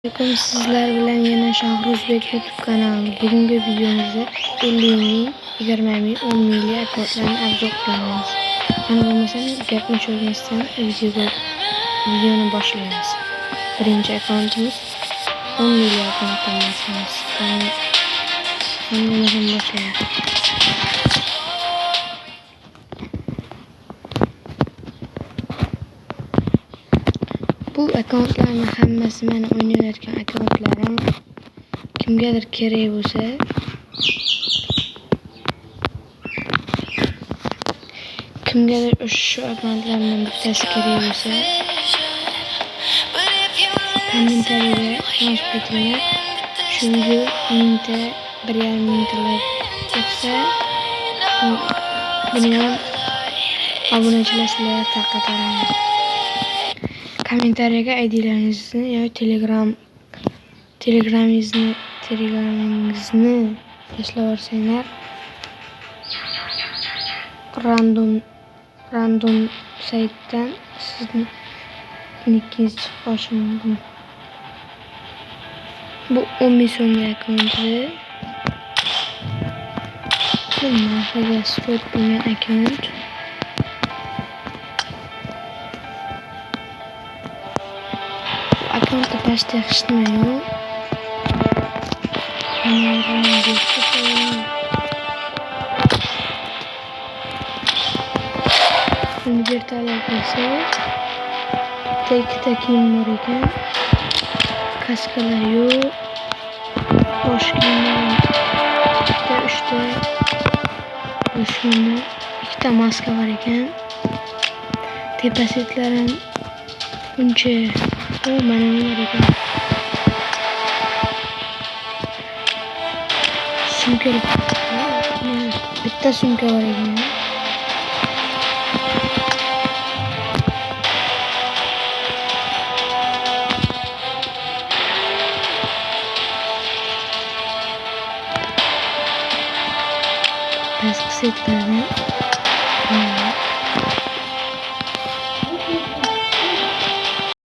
Assalomu sizlar bilan yana Shohruzbek YouTube kanali. Bugungi videomizda 50 ming, 20 ming, 10 mingli akkauntlarni obzor qilamiz. Qani bo'lmasam gapni cho'zmasdan videoni boshlaymiz. Birinchi akkauntimiz 10 mingli akkauntdan boshlaymiz. Qani bo'lmasam boshlaymiz. Bu akkauntlarning hammasi meni o'ynayotgan akkauntlarim. Kimgadir kerak bo'lsa, kimgadir shu akkauntlardan bittasi kerak bo'lsa, kommentariyaga yozib ketinglar. Shu video 1000 ta, 1,5 mingtalar chiqsa, buni ham obunachilar sizlarga tarqataman. Kommentariyaga IDlaringizni yoki telegramingizni tashlab yuborsanglar, random saytdan siznikingiz chiqib qolishi mumkin. Bu 10 ming so'mlik akkaunti. Narxiga stock bo'lgan akkaunt. Akkauntda pastda hech nima yo'q. Buni vertolyot qilsak, ikkita kiyim bor ekan. Kaskalar yo'q. Bosh kiyimlar ikkita, 3ta. Bosh kiyimlar, ikkita maska bor ekan. Tepasetlar ham buncha. Mana bular ekan. Sumka. Bitta sumka bor ekan. Pastki setlarni